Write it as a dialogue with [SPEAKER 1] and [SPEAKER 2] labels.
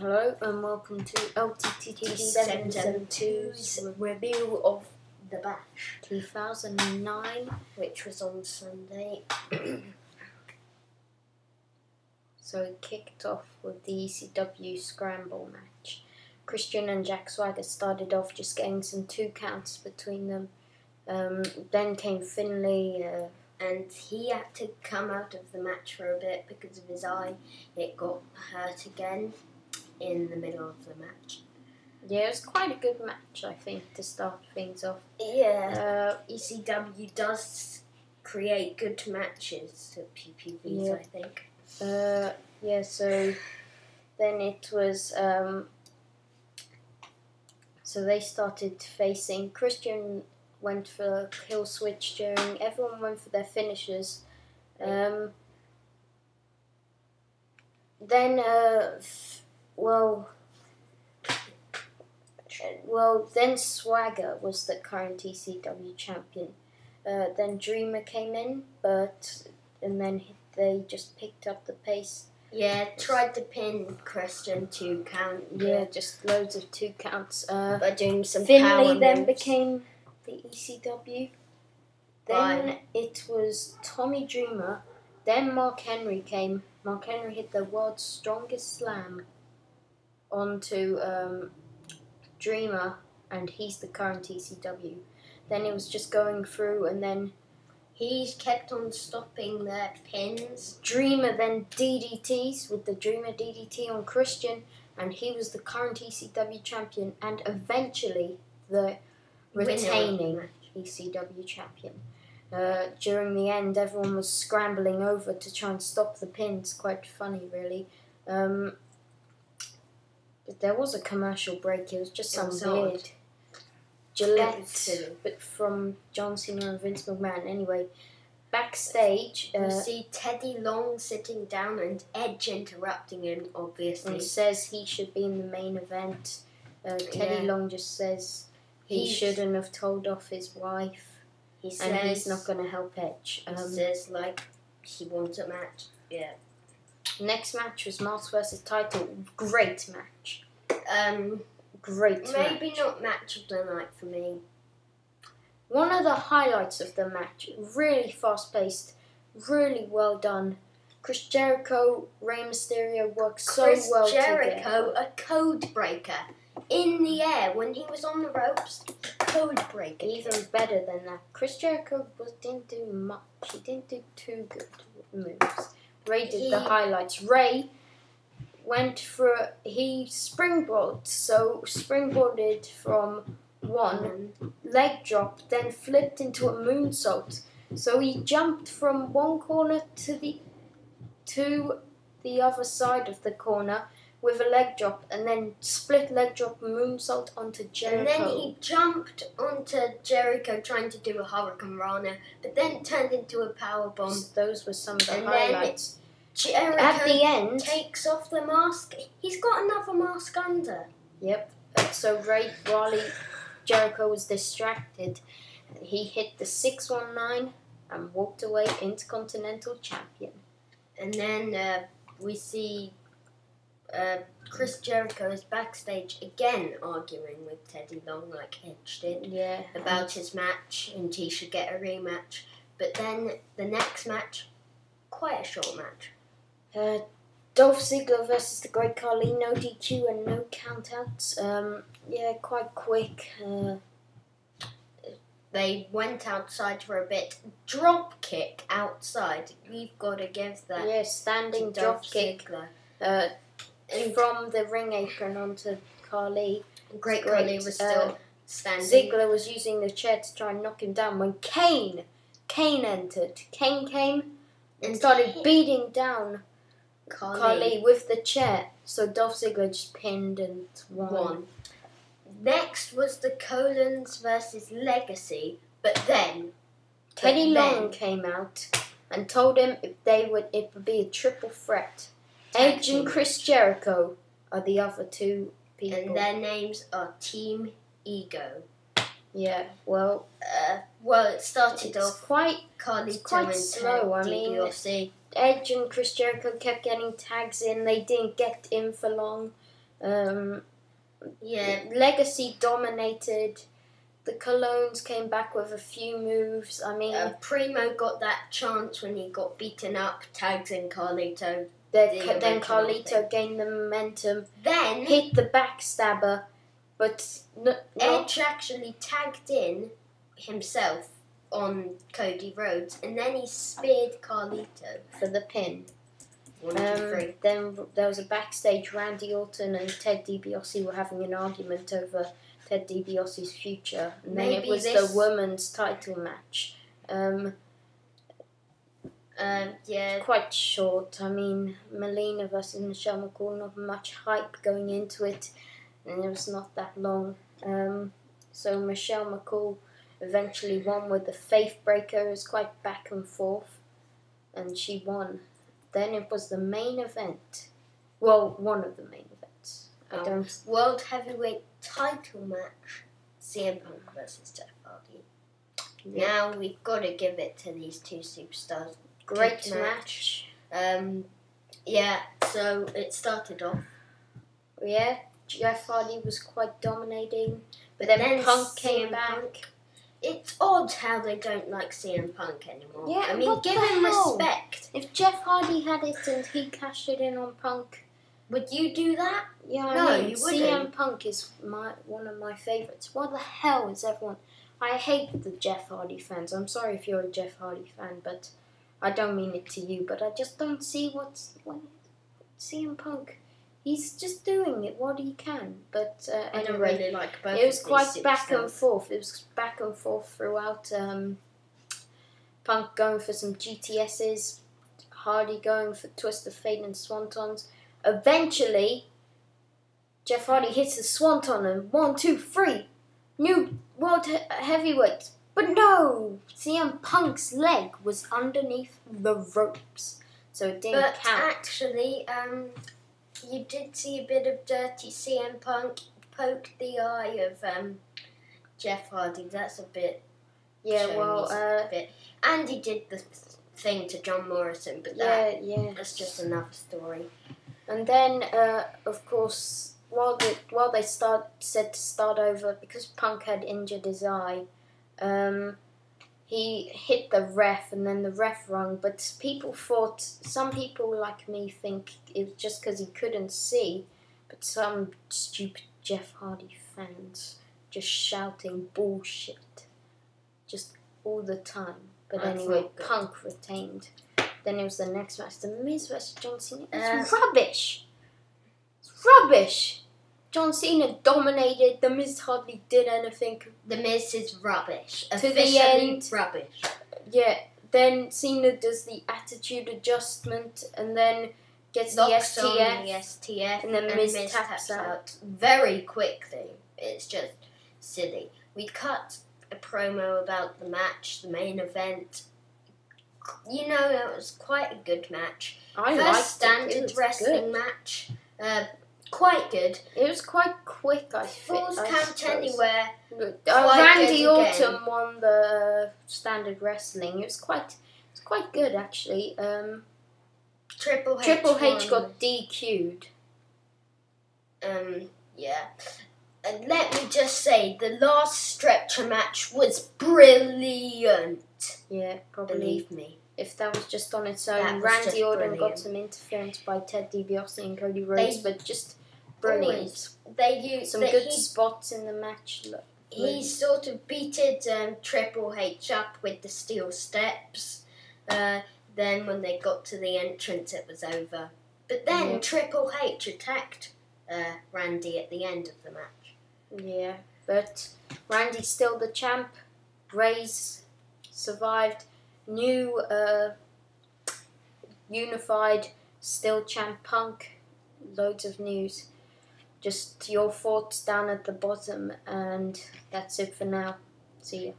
[SPEAKER 1] Hello and welcome to LTTT 772's review of The Bash 2009, which was on Sunday. So it kicked off with the ECW Scramble match. Christian and Jack Swagger started off just getting some 2 counts between them. Then came Finlay, and he had to come out of the match for a bit because of his eye. It got hurt again in the middle of the match. Yeah, it was quite a good match, I think, to start things off. Yeah, ECW does create good matches at PPVs, yeah. I think. Yeah, so then it was, so they started facing. Christian went for a kill switch during, everyone went for their finishers. Then, then Swagger was the current ECW champion. Then Dreamer came in, and then they just picked up the pace. Yeah, tried to pin Christian 2 count. Yeah, just loads of 2 counts. By doing some Finlay then became the ECW. Then it was Tommy Dreamer. Then Mark Henry came. Mark Henry hit the world's strongest slam onto Dreamer, and he's the current ECW. Then it was just going through, and then he kept on stopping their pins. Dreamer then DDTs with the Dreamer DDT on Christian, and he was the current ECW champion and eventually the retaining ECW champion. During the end, everyone was scrambling over to try and stop the pins. Quite funny, really. But there was a commercial break. It was just some weird Gillette, but from John Cena and Vince McMahon. Anyway, backstage, you see Teddy Long sitting down and Edge interrupting him, obviously. And says he should be in the main event. Teddy Long just says he shouldn't have told off his wife. He says, and he's not going to help Edge. He says, he wants a match. Yeah. Next match was Mouse vs. Title. Great match. Great match. Maybe not match of the night for me. One of the highlights of the match, really fast-paced, really well done. Chris Jericho, Rey Mysterio worked so well together. Chris Jericho, a code breaker. In the air, when he was on the ropes, code breaker. Even better than that. Chris Jericho didn't do much. He didn't do too good moves. Ray did the highlights. Ray went for, he springboarded from one leg drop, then flipped into a moonsault. So he jumped from one corner to the other side of the corner with a leg drop, and then split leg drop moonsault onto Jericho. And then he jumped onto Jericho trying to do a Hurricane Rana, but then turned into a powerbomb. So those were some of the highlights. Jericho at the end takes off the mask. He's got another mask under. Yep. So while Jericho was distracted, he hit the 619 and walked away Intercontinental Champion. And then we see Chris Jericho is backstage again arguing with Teddy Long like Edge did about his match and he should get a rematch. But then the next match, quite a short match. Dolph Ziggler versus the Great Khali, no DQ and no countouts. Yeah, quite quick. They went outside for a bit. Drop kick outside. We've got to give that. Yeah, standing drop kick. From the ring apron onto Khali. Great Khali was still standing. Ziggler was using the chair to try and knock him down when Kane entered. Kane came and started beating down Khali with the chair. So Dolph Ziggler just pinned and won. Next was the Colons versus Legacy, but then Teddy Long came out and told him it would be a triple threat. Edge and Chris Jericho are the other 2 people. And their names are Team Ego. Yeah, well, it started off quite slow. I mean, Edge and Chris Jericho kept getting tags in. They didn't get in for long. Legacy dominated. The Colognes came back with a few moves. I mean,
[SPEAKER 2] Primo got that chance when he got beaten up, tags in Carlito.
[SPEAKER 1] Then Carlito gained the momentum.
[SPEAKER 2] Then
[SPEAKER 1] hit the backstabber, but
[SPEAKER 2] Edge actually tagged in himself on Cody Rhodes, and then he speared Carlito
[SPEAKER 1] for the pin.
[SPEAKER 2] 1, 2, 3.
[SPEAKER 1] Then there was a backstage. Randy Orton and Ted DiBiase were having an argument over Ted DiBiase's future, and then it was the women's title match. Quite short. I mean, Melina versus Michelle McCool, not much hype going into it, and it was not that long. So Michelle McCool eventually won with the Faith Breaker. It was quite back and forth, and she won. Then it was the main event. Well, one of the main events.
[SPEAKER 2] World Heavyweight title match. CM Punk versus Jeff Hardy. Yep. Now we've got to give it to these two superstars.
[SPEAKER 1] Great match.
[SPEAKER 2] So it started off.
[SPEAKER 1] Yeah, Jeff Hardy was quite dominating. But then Punk came back.
[SPEAKER 2] It's odd how they don't like CM Punk anymore.
[SPEAKER 1] Yeah,
[SPEAKER 2] I mean, give him respect.
[SPEAKER 1] If Jeff Hardy had it and he cashed it in on Punk,
[SPEAKER 2] would you do that?
[SPEAKER 1] Yeah,
[SPEAKER 2] no,
[SPEAKER 1] you wouldn't. CM Punk is one of my favourites. What the hell is everyone? I hate the Jeff Hardy fans. I'm sorry if you're a Jeff Hardy fan, but I don't mean it to you. But I just don't see what CM Punk. He's just doing it what he can. But
[SPEAKER 2] I don't really like both.
[SPEAKER 1] It was quite back and forth. It was back and forth throughout. Punk going for some GTSs, Hardy going for Twist of Fate and Swantons. Eventually, Jeff Hardy hits the Swanton and 1, 2, 3, new World Heavyweight. But no, CM Punk's leg was underneath the ropes, so it didn't count.
[SPEAKER 2] But actually, you did see a bit of dirty CM Punk poke the eye of Jeff Hardy. That's a bit.
[SPEAKER 1] Yeah,
[SPEAKER 2] and he did the thing to John Morrison, but that's just another story.
[SPEAKER 1] And then, of course, while they said to start over, because Punk had injured his eye, he hit the ref, and then the ref rung. But some people like me think it was just because he couldn't see, but some stupid Jeff Hardy fans just shouting bullshit, just all the time. But anyway, Punk retained. Then it was the next match, The Miz versus John Cena. It's rubbish. It's rubbish. John Cena dominated. The Miz hardly did anything.
[SPEAKER 2] The Miz is rubbish.
[SPEAKER 1] To the end,
[SPEAKER 2] rubbish.
[SPEAKER 1] Yeah. Then Cena does the attitude adjustment, and then gets the STF,
[SPEAKER 2] and then Miz taps out very quickly. It's just silly. We cut a promo about the match, the main event. You know, it was quite a good match. First standard wrestling match. Quite good.
[SPEAKER 1] It was quite quick, I think.
[SPEAKER 2] Falls count anywhere.
[SPEAKER 1] Randy Orton won the standard wrestling. It was quite good, actually.
[SPEAKER 2] Triple
[SPEAKER 1] H got DQ'd.
[SPEAKER 2] Yeah. And let me just say, the last stretcher match was brilliant.
[SPEAKER 1] Yeah, probably.
[SPEAKER 2] Believe me.
[SPEAKER 1] If that was just on its own, Randy Orton got some interference by Ted DiBiase and Cody Rhodes, but just brilliant.
[SPEAKER 2] They used
[SPEAKER 1] some good spots in the match.
[SPEAKER 2] He sort of beated Triple H up with the steel steps. Then when they got to the entrance, it was over. But then Triple H attacked Randy at the end of the match.
[SPEAKER 1] Yeah, but Randy's still the champ. Ray's survived. New unified still champ Punk. Loads of news. Just your thoughts down at the bottom, and that's it for now. See ya.